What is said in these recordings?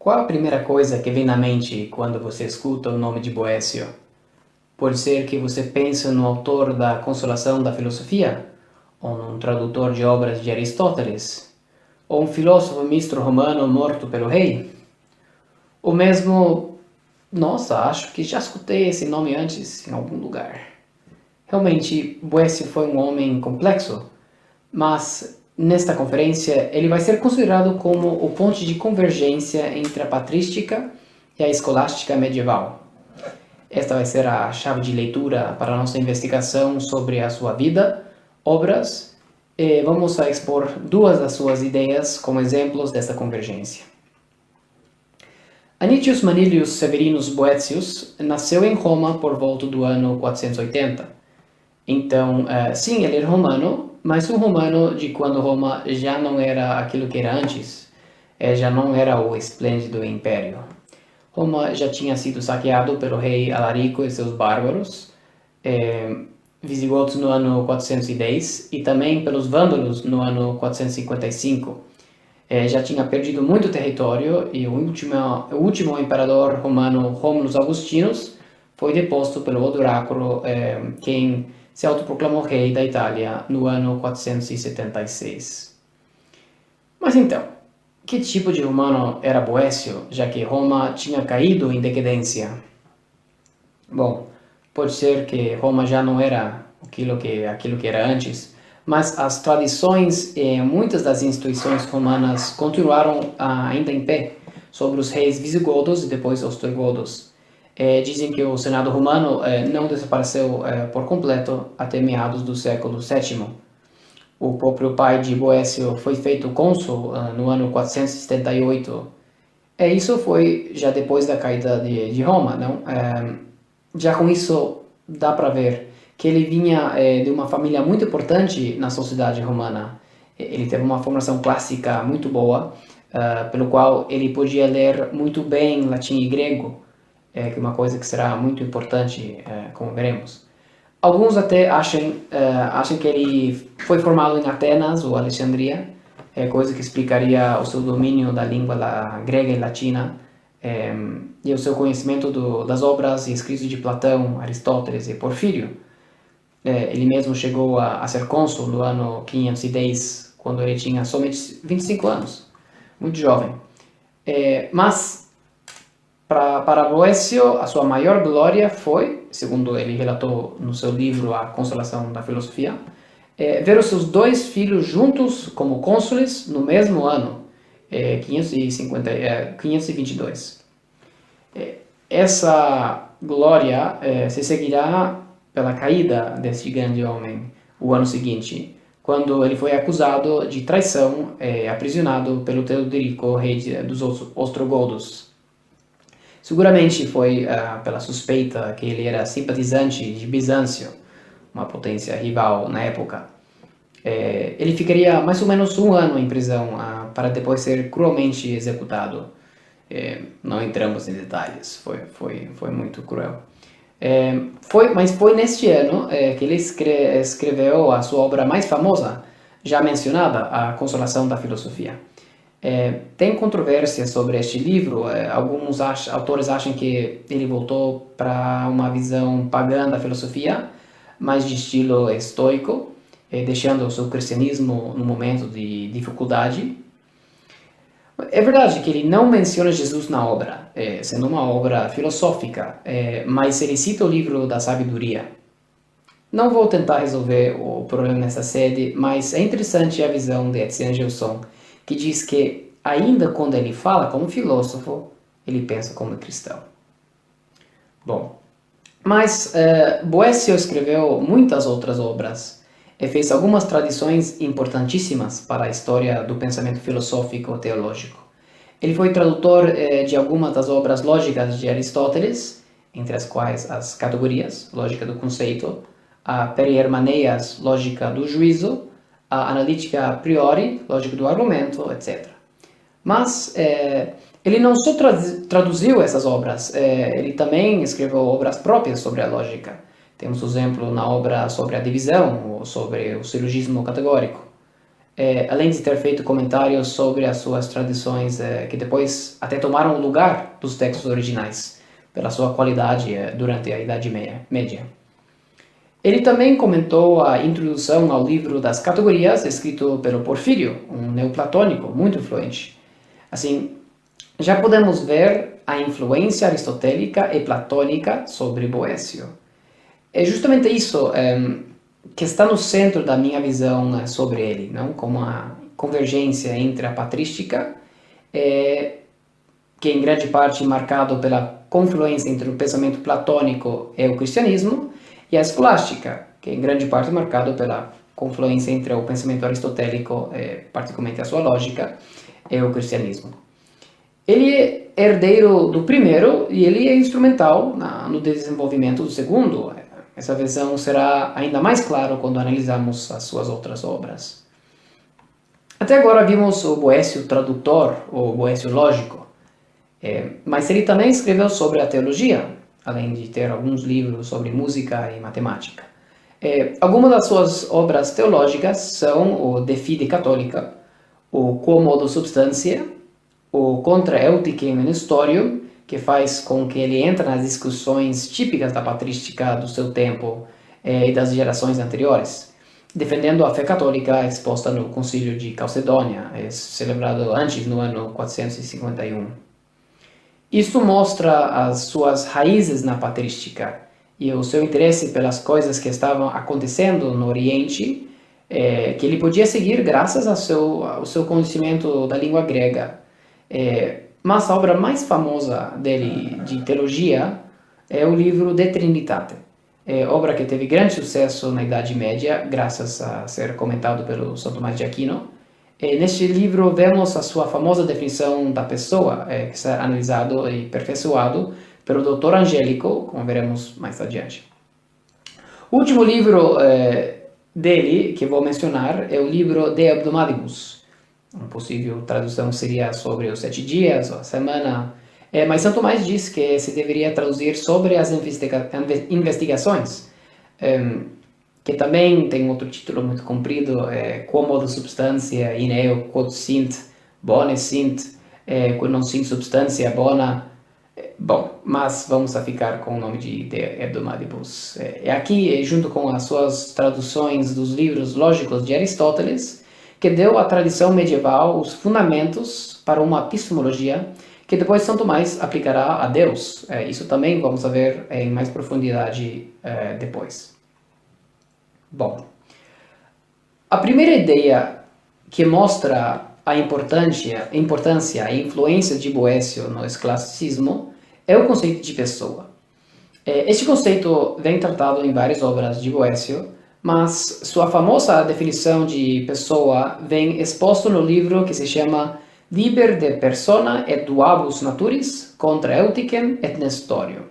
Qual a primeira coisa que vem na mente quando você escuta o nome de Boécio? Pode ser que você pense no autor da Consolação da Filosofia, ou num tradutor de obras de Aristóteles, ou um filósofo misto romano morto pelo rei, ou mesmo, nossa, acho que já escutei esse nome antes em algum lugar. Realmente, Boécio foi um homem complexo, mas nesta conferência ele vai ser considerado como o ponto de convergência entre a patrística e a escolástica medieval. Esta vai ser a chave de leitura para a nossa investigação sobre a sua vida, obras, e vamos expor duas das suas ideias como exemplos desta convergência. Anicius Manilius Severinus Boëthius nasceu em Roma por volta do ano 480. Então, sim, ele era romano, mas um romano de quando Roma já não era aquilo que era antes, já não era o esplêndido império. Roma já tinha sido saqueado pelo rei Alarico e seus bárbaros, visigodos no ano 410 e também pelos vândalos no ano 455. Já tinha perdido muito território e o último imperador romano, Romulus Augustinus, foi deposto pelo oráculo, quem se autoproclamou rei da Itália no ano 476. Mas então, que tipo de romano era Boécio, já que Roma tinha caído em decadência? Bom, pode ser que Roma já não era aquilo que era antes, mas as tradições e muitas das instituições romanas continuaram ainda em pé sobre os reis visigodos e depois ostrogodos. Dizem que o Senado romano não desapareceu por completo até meados do século VII. O próprio pai de Boécio foi feito cônsul no ano 478. Isso foi já depois da caída de Roma, não? Já com isso dá para ver que ele vinha de uma família muito importante na sociedade romana. Ele teve uma formação clássica muito boa, pelo qual ele podia ler muito bem latim e grego, que é uma coisa que será muito importante, como veremos. Alguns até acham que ele foi formado em Atenas ou Alexandria, coisa que explicaria o seu domínio da língua grega e latina, e o seu conhecimento das obras e escritos de Platão, Aristóteles e Porfírio. Ele mesmo chegou a ser cônsul no ano 510, quando ele tinha somente 25 anos, muito jovem. Mas, para Boécio, a sua maior glória foi, segundo ele relatou no seu livro A Consolação da Filosofia, ver os seus dois filhos juntos como cônsules no mesmo ano, 522. Essa glória se seguirá pela caída desse grande homem o ano seguinte, quando ele foi acusado de traição e aprisionado pelo Teodorico, rei dos ostrogodos. Seguramente foi pela suspeita que ele era simpatizante de Bizâncio, uma potência rival na época. Ele ficaria mais ou menos um ano em prisão para depois ser cruelmente executado. Não entramos em detalhes, foi muito cruel. Mas foi neste ano que ele escreveu a sua obra mais famosa, já mencionada, A Consolação da Filosofia. Tem controvérsia sobre este livro. Alguns autores acham que ele voltou para uma visão pagã da filosofia, mais de estilo estoico, deixando o seu cristianismo no momento de dificuldade. É verdade que ele não menciona Jesus na obra, sendo uma obra filosófica, mas ele cita o livro da sabedoria. Não vou tentar resolver o problema nessa sede, mas é interessante a visão de Etienne Gilson, que diz que, ainda quando ele fala como filósofo, ele pensa como cristão. Bom, mas Boécio escreveu muitas outras obras e fez algumas tradições importantíssimas para a história do pensamento filosófico teológico. Ele foi tradutor de algumas das obras lógicas de Aristóteles, entre as quais as categorias, lógica do conceito, a perihermaneias, lógica do juízo, a analítica a priori, lógica do argumento, etc. Mas ele não só traduziu essas obras, ele também escreveu obras próprias sobre a lógica. Temos exemplo na obra sobre a divisão, ou sobre o silogismo categórico. além de ter feito comentários sobre as suas tradições que depois até tomaram o lugar dos textos originais, pela sua qualidade durante a Idade Média. Ele também comentou a introdução ao livro das categorias, escrito pelo Porfírio, um neoplatônico muito influente. Assim, já podemos ver a influência aristotélica e platônica sobre Boécio. É justamente isso que está no centro da minha visão sobre ele, não? Como a convergência entre a patrística, que em grande parte é marcado pela confluência entre o pensamento platônico e o cristianismo, e a escolástica, que em grande parte é marcado pela confluência entre o pensamento aristotélico, particularmente a sua lógica, e o cristianismo. Ele é herdeiro do primeiro e ele é instrumental no desenvolvimento do segundo. Essa visão será ainda mais clara quando analisarmos as suas outras obras. Até agora vimos o Boécio tradutor, ou Boécio lógico, mas ele também escreveu sobre a teologia, além de ter alguns livros sobre música e matemática. Algumas das suas obras teológicas são o De Fide Católica, o Quomodo Substantia, o Contra Eutychem Nestorium, que faz com que ele entre nas discussões típicas da patrística do seu tempo e das gerações anteriores, defendendo a fé católica exposta no Concílio de Calcedônia, celebrado antes no ano 451. Isso mostra as suas raízes na patrística e o seu interesse pelas coisas que estavam acontecendo no Oriente, que ele podia seguir graças ao seu conhecimento da língua grega. Mas a obra mais famosa dele de teologia é o livro De Trinitate, obra que teve grande sucesso na Idade Média, graças a ser comentado pelo São Tomás de Aquino. Neste livro vemos a sua famosa definição da pessoa, que está analisado e aperfeiçoado pelo Dr. Angélico, como veremos mais adiante. O último livro dele, que vou mencionar, é o livro De Hebdomadibus. Uma possível tradução seria sobre os 7 dias, ou a semana, mas São Tomás diz que se deveria traduzir sobre as investigações, que também tem outro título muito comprido, Quomodo Substantia in eo quod sint, bone sint, quod non sint substantia bona. Bom, mas vamos ficar com o nome de Hebdomadibus. Aqui, junto com as suas traduções dos livros lógicos de Aristóteles, que deu à tradição medieval os fundamentos para uma epistemologia que depois São Tomás aplicará a Deus. Isso também vamos ver em mais profundidade depois. Bom, a primeira ideia que mostra a importância e influência de Boécio no escolasticismo é o conceito de pessoa. Este conceito vem tratado em várias obras de Boécio, mas sua famosa definição de pessoa vem exposto no livro que se chama Liber de Persona et Duabus Naturis contra Eutychem et Nestorium.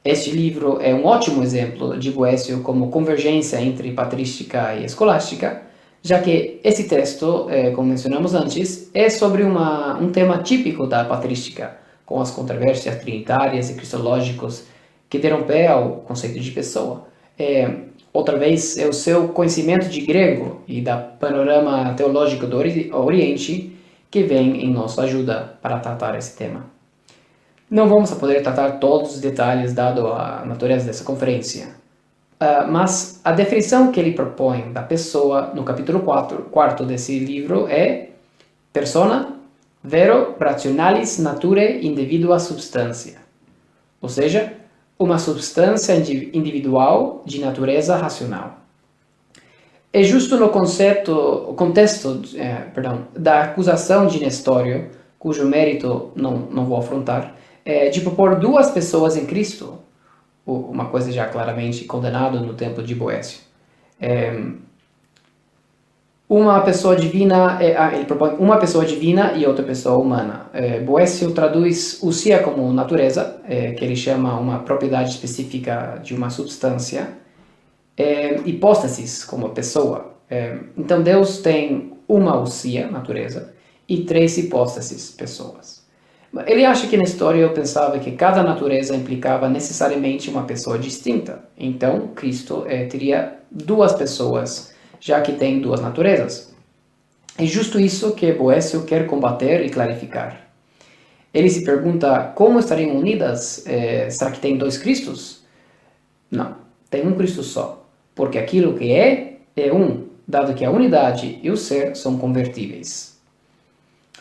Este livro é um ótimo exemplo de Boécio como convergência entre patrística e escolástica, já que esse texto, como mencionamos antes, é sobre um tema típico da patrística, com as controvérsias trinitárias e cristológicas que deram pé ao conceito de pessoa. Outra vez, é o seu conhecimento de grego e da panorama teológico do Oriente que vem em nossa ajuda para tratar esse tema. Não vamos poder tratar todos os detalhes dado a natureza dessa conferência, mas a definição que ele propõe da pessoa no capítulo 4 desse livro é persona vero rationalis nature individua substantia, ou seja, uma substância individual de natureza racional. É justo no contexto da acusação de Nestório, cujo mérito não vou afrontar, de propor duas pessoas em Cristo, uma coisa já claramente condenada no tempo de Boécio. Uma pessoa divina, ele propõe uma pessoa divina e outra pessoa humana. Boécio traduz ousia como natureza, que ele chama uma propriedade específica de uma substância, hipóstasis como pessoa. Então Deus tem uma ousia, natureza, e 3 hipóstases, pessoas. Ele acha que Nestório pensava que cada natureza implicava necessariamente uma pessoa distinta. Então Cristo teria 2 pessoas, já que tem 2 naturezas. É justo isso que Boécio quer combater e clarificar. Ele se pergunta como estariam unidas? Será que tem dois Cristos? Não, tem um Cristo só, porque aquilo que é um, dado que a unidade e o ser são convertíveis.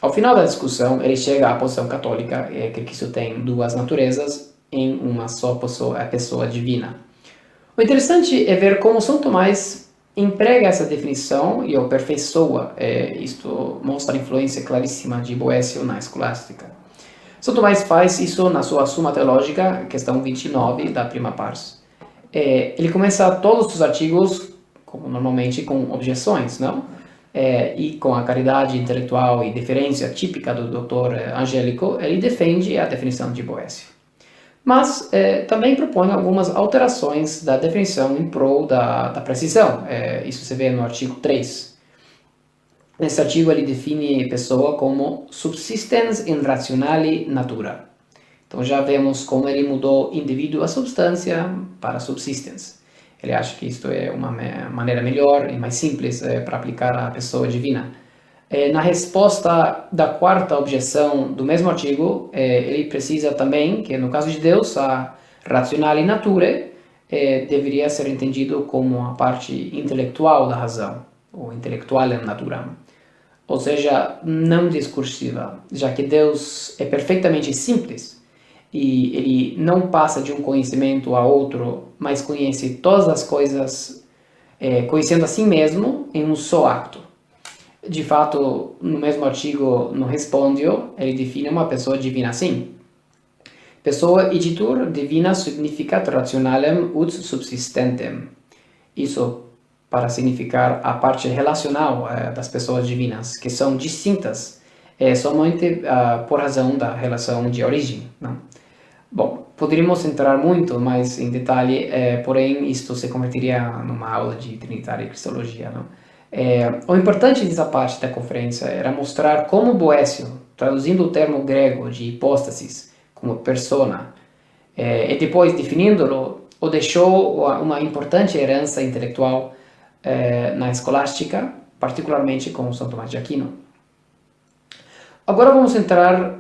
Ao final da discussão, ele chega à posição católica, que Cristo tem duas naturezas em uma só pessoa, a pessoa divina. O interessante é ver como São Tomás emprega essa definição e aperfeiçoa. Isto mostra a influência claríssima de Boécio na escolástica. São Tomás faz isso na sua Suma Teológica, questão 29 da Prima Pars. Ele começa todos os artigos, como normalmente, com objeções, não? E com a caridade intelectual e deferência típica do Dr. Angélico, ele defende a definição de Boécio. Mas também propõe algumas alterações da definição em prol da precisão. Isso se vê no artigo 3. Nesse artigo ele define pessoa como subsistens in rationale natura. Então já vemos como ele mudou indivíduo a substância para subsistens. Ele acha que isto é uma maneira melhor e mais simples para aplicar à pessoa divina. Na resposta da quarta objeção do mesmo artigo, ele precisa também que, no caso de Deus, a rationale nature deveria ser entendido como a parte intelectual da razão, ou intellectualem naturam, ou seja, não discursiva, já que Deus é perfeitamente simples e ele não passa de um conhecimento a outro, mas conhece todas as coisas, conhecendo a si mesmo em um só acto. De fato, no mesmo artigo, no Respondio, ele define uma pessoa divina assim. Pessoa igitur divina significat rationalem ut subsistentem. Isso para significar a parte relacional das pessoas divinas, que são distintas somente por razão da relação de origem. Não? Bom, poderíamos entrar muito mais em detalhe, porém isto se converteria numa aula de Trinitária e Cristologia. Não? O importante dessa parte da conferência era mostrar como Boécio, traduzindo o termo grego de hipóstasis como persona, e depois definindo-lo, o deixou uma importante herança intelectual na escolástica, particularmente com São Tomás de Aquino. Agora vamos entrar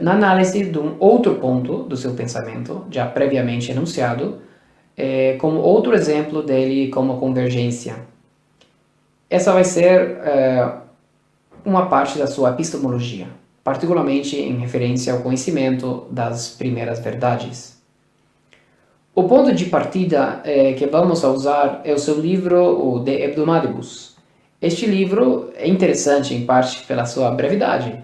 na análise de um outro ponto do seu pensamento, já previamente enunciado, como outro exemplo dele como convergência. Essa vai ser uma parte da sua epistemologia, particularmente em referência ao conhecimento das primeiras verdades. O ponto de partida que vamos usar é o seu livro, o De Hebdomadibus. Este livro é interessante em parte pela sua brevidade,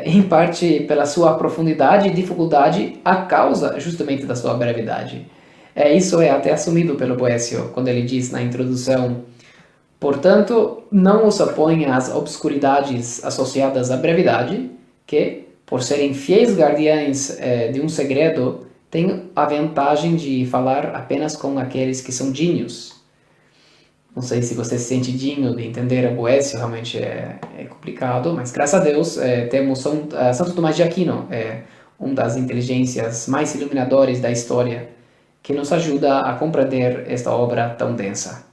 em parte pela sua profundidade e dificuldade a causa justamente da sua brevidade. Isso é até assumido pelo Boécio, quando ele diz na introdução: portanto, não os opõe às obscuridades associadas à brevidade, que, por serem fiéis guardiães de um segredo, têm a vantagem de falar apenas com aqueles que são dignos. Não sei se você se sente digno de entender a Boécio, realmente é complicado, mas graças a Deus temos Santo Tomás de Aquino, uma das inteligências mais iluminadoras da história, que nos ajuda a compreender esta obra tão densa.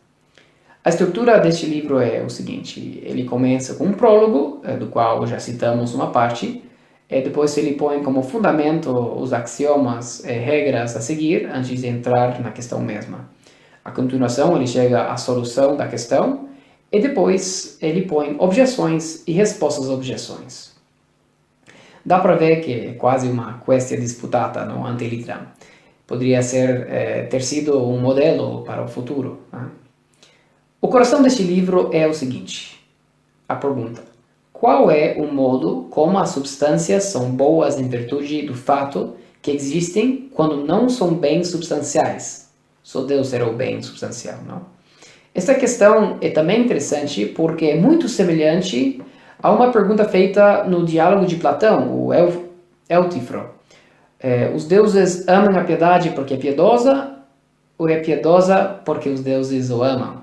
A estrutura deste livro é o seguinte: ele começa com um prólogo, do qual já citamos uma parte, depois ele põe como fundamento os axiomas e regras a seguir, antes de entrar na questão mesma. A continuação, ele chega à solução da questão, e depois ele põe objeções e respostas às objeções. Dá para ver que é quase uma quaestia disputata, no ante litteram. Poderia ter sido um modelo para o futuro. Né? O coração deste livro é o seguinte: a pergunta: qual é o modo como as substâncias são boas em virtude do fato que existem quando não são bens substanciais? Só Deus era o bem substancial, não? Esta questão é também interessante porque é muito semelhante a uma pergunta feita no diálogo de Platão, o Eutífro. Os deuses amam a piedade porque é piedosa, ou é piedosa porque os deuses o amam?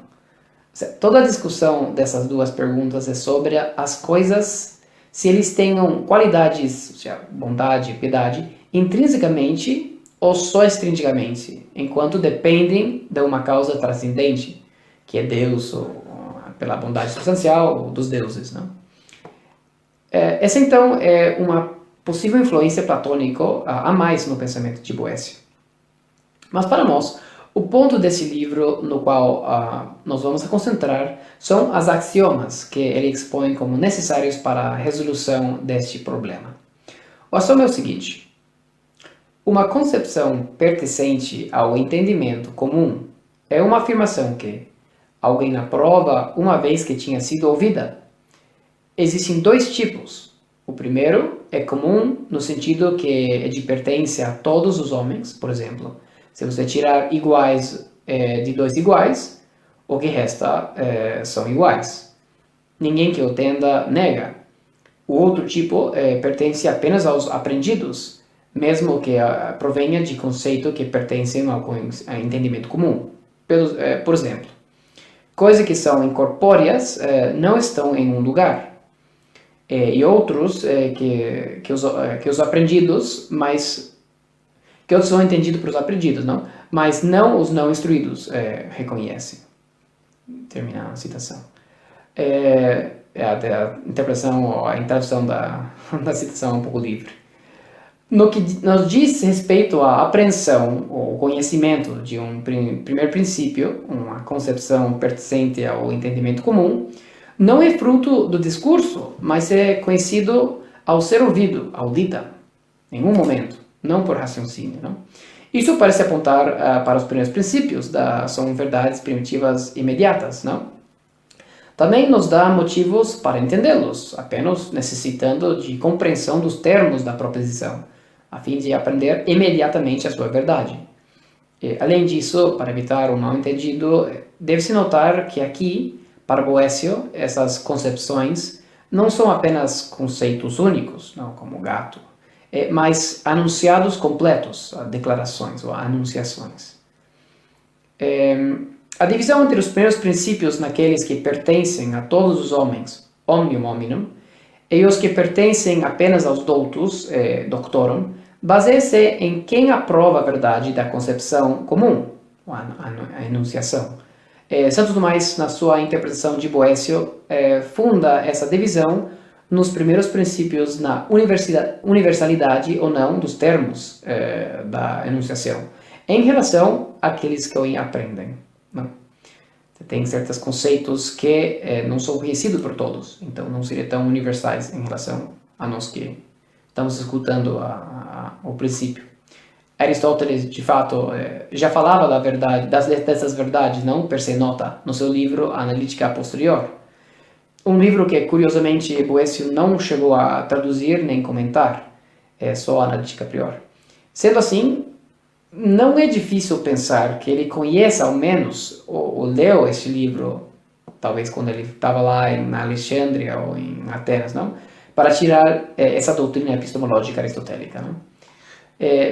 Toda a discussão dessas duas perguntas é sobre as coisas, se eles tenham qualidades, ou seja, bondade e piedade, intrinsecamente ou só extrinsecamente, enquanto dependem de uma causa transcendente, que é Deus ou pela bondade substancial dos deuses, não? Essa, então, é uma possível influência platônica a mais no pensamento de Boécio. Mas para nós, o ponto desse livro no qual nós vamos a concentrar são as axiomas que ele expõe como necessários para a resolução deste problema. O axioma é o seguinte: uma concepção pertencente ao entendimento comum é uma afirmação que alguém aprova uma vez que tinha sido ouvida. Existem dois tipos. O primeiro é comum no sentido que é de pertence a todos os homens. Por exemplo, se você tirar iguais de dois iguais, o que resta são iguais. Ninguém que o entenda nega. O outro tipo pertence apenas aos aprendidos, mesmo que provenha de conceito que pertencem ao entendimento comum. Por exemplo, coisas que são incorpóreas não estão em um lugar. E outros que os aprendidos, mas que outros são entendidos por os aprendidos, não? Mas não os não instruídos reconhecem. Termina a citação. Até a interpretação, a tradução da citação é um pouco livre. No que nos diz respeito à apreensão ou conhecimento de um primeiro princípio, uma concepção pertencente ao entendimento comum, não é fruto do discurso, mas é conhecido ao ser ouvido, audita, em um momento, não por raciocínio. Não? Isso parece apontar para os primeiros princípios, são verdades primitivas imediatas. Não? Também nos dá motivos para entendê-los, apenas necessitando de compreensão dos termos da proposição, a fim de aprender imediatamente a sua verdade. Além disso, para evitar o mal-entendido, deve-se notar que aqui, para Boécio, essas concepções não são apenas conceitos únicos, não, como gato, mas anunciados completos, declarações ou anunciações. A divisão entre os primeiros princípios naqueles que pertencem a todos os homens, omnium hominum, e os que pertencem apenas aos doutos, doctorum, baseia-se em quem aprova a verdade da concepção comum, a enunciação. Santo Tomás, na sua interpretação de Boécio, funda essa divisão nos primeiros princípios na universalidade ou não dos termos da enunciação, em relação àqueles que o aprendem. Não? Tem certos conceitos que não são conhecidos por todos, então não seriam tão universais em relação a nós que estamos escutando o princípio. Aristóteles, de fato, já falava da verdade, dessas verdades, não per se nota, no seu livro Analítica Posterior. Um livro que, curiosamente, Boécio não chegou a traduzir nem comentar, só a Analítica Prior. Sendo assim, não é difícil pensar que ele conheça, ao menos, ou leu este livro, talvez quando ele estava lá em Alexandria ou em Atenas, não? Para tirar essa doutrina epistemológica aristotélica. Não?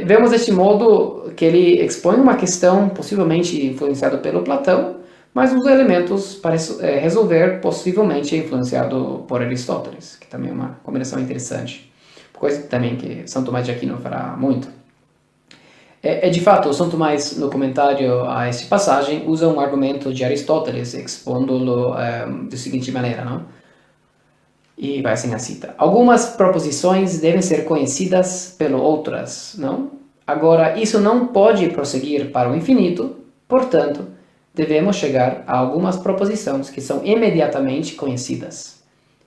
Vemos deste modo que ele expõe uma questão possivelmente influenciada pelo Platão, mas os elementos para resolver possivelmente influenciado por Aristóteles, que também é uma combinação interessante, coisa também que São Tomás de Aquino fará muito. De fato, São Tomás, no comentário a esta passagem, usa um argumento de Aristóteles, expondo-lo da seguinte maneira, não? E vai assim a cita: algumas proposições devem ser conhecidas pelas outras, não? Agora, isso não pode prosseguir para o infinito, portanto, devemos chegar a algumas proposições que são imediatamente conhecidas.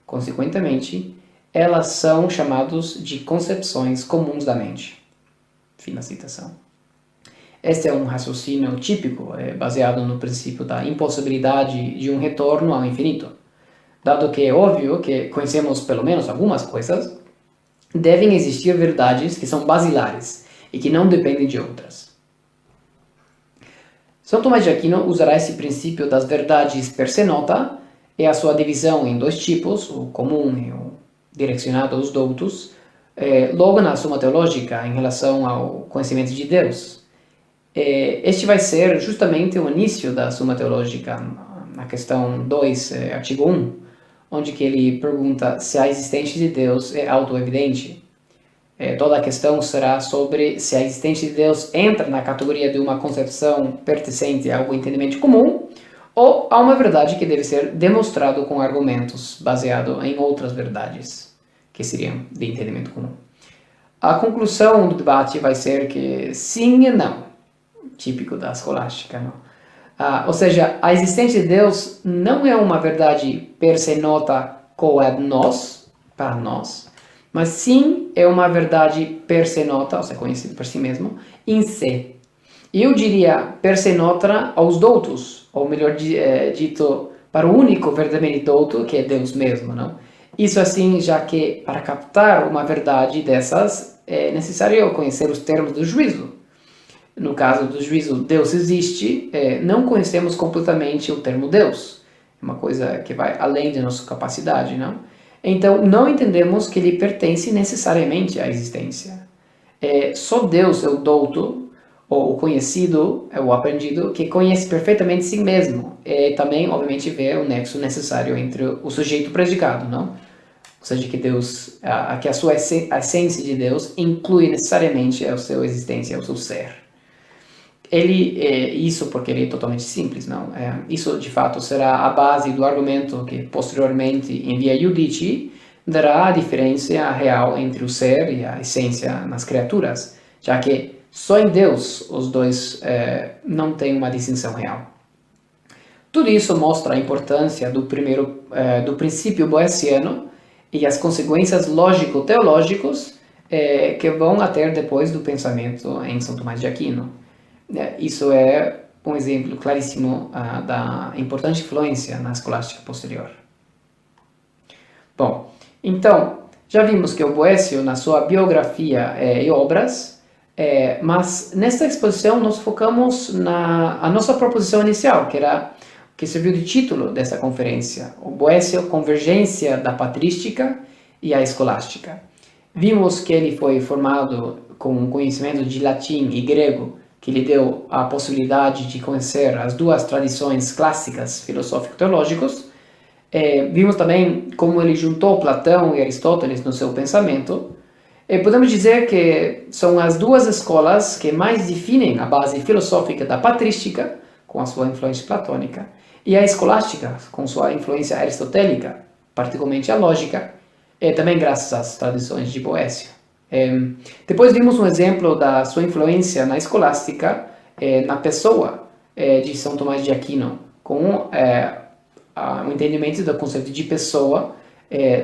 Consequentemente, elas são chamadas de concepções comuns da mente. Fim da citação. Este é um raciocínio típico, baseado no princípio da impossibilidade de um retorno ao infinito. Dado que é óbvio que conhecemos pelo menos algumas coisas, devem existir verdades que são basilares e que não dependem de outras. São Tomás de Aquino usará esse princípio das verdades per se nota e a sua divisão em dois tipos, o comum e o direcionado aos doutos, logo na Suma Teológica em relação ao conhecimento de Deus. Este vai ser justamente o início da Suma Teológica, na questão 2, artigo 1, onde que ele pergunta se a existência de Deus é autoevidente. Toda a questão será sobre se a existência de Deus entra na categoria de uma concepção pertencente ao entendimento comum ou há uma verdade que deve ser demonstrado com argumentos baseado em outras verdades, que seriam de entendimento comum. A conclusão do debate vai ser que sim e não, típico da escolástica, não? Ou seja, a existência de Deus não é uma verdade per se nota quod nos, para nós, mas sim é uma verdade per se nota, ou seja, conhecida por si mesmo, in se. Eu diria per se nota aos doutos, ou melhor dito, para o único verdadeiramente douto, que é Deus mesmo, não? Isso assim, já que para captar uma verdade dessas é necessário conhecer os termos do juízo. No caso do juízo, Deus existe, não conhecemos completamente o termo Deus. É uma coisa que vai além de nossa capacidade, não? Então, não entendemos que ele pertence necessariamente à existência. Só Deus é o douto, ou o conhecido, é o aprendido, que conhece perfeitamente si mesmo. E também, obviamente, vê o nexo necessário entre o sujeito e o predicado, não? Ou seja, que Deus, que a sua a essência de Deus inclui necessariamente a sua existência, o seu ser. Isso porque ele é totalmente simples, não? Isso, de fato, será a base do argumento que, posteriormente, em via Judici, dará a diferença real entre o ser e a essência nas criaturas, já que só em Deus os dois não têm uma distinção real. Tudo isso mostra a importância do princípio boéciano e as consequências lógico-teológicas que vão a ter depois do pensamento em São Tomás de Aquino. Isso é um exemplo claríssimo da importante influência na escolástica posterior. Bom, então, já vimos que o Boécio, na sua biografia e obras, mas nesta exposição nós focamos na nossa proposição inicial, que era que serviu de título dessa conferência, o Boécio, Convergência da Patrística e a Escolástica. Vimos que ele foi formado com um conhecimento de latim e grego, que lhe deu a possibilidade de conhecer as duas tradições clássicas filosófico-teológicas. Vimos também como ele juntou Platão e Aristóteles no seu pensamento. Podemos dizer que são as duas escolas que mais definem a base filosófica da patrística, com a sua influência platônica, e a escolástica, com sua influência aristotélica, particularmente a lógica, também graças às tradições de Boécio. Depois vimos um exemplo da sua influência na escolástica na pessoa de São Tomás de Aquino, com o entendimento do conceito de pessoa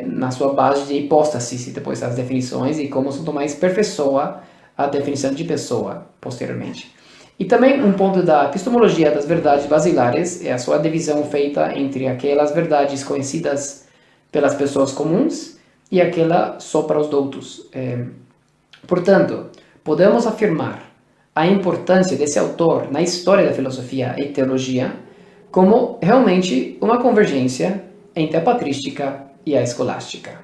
na sua base de hipóstase, e depois as definições, e como São Tomás aperfeiçoa a definição de pessoa posteriormente. E também um ponto da epistemologia das verdades basilares é a sua divisão feita entre aquelas verdades conhecidas pelas pessoas comuns e aquela só para os doutos. Portanto, podemos afirmar a importância desse autor na história da filosofia e teologia como realmente uma convergência entre a patrística e a escolástica.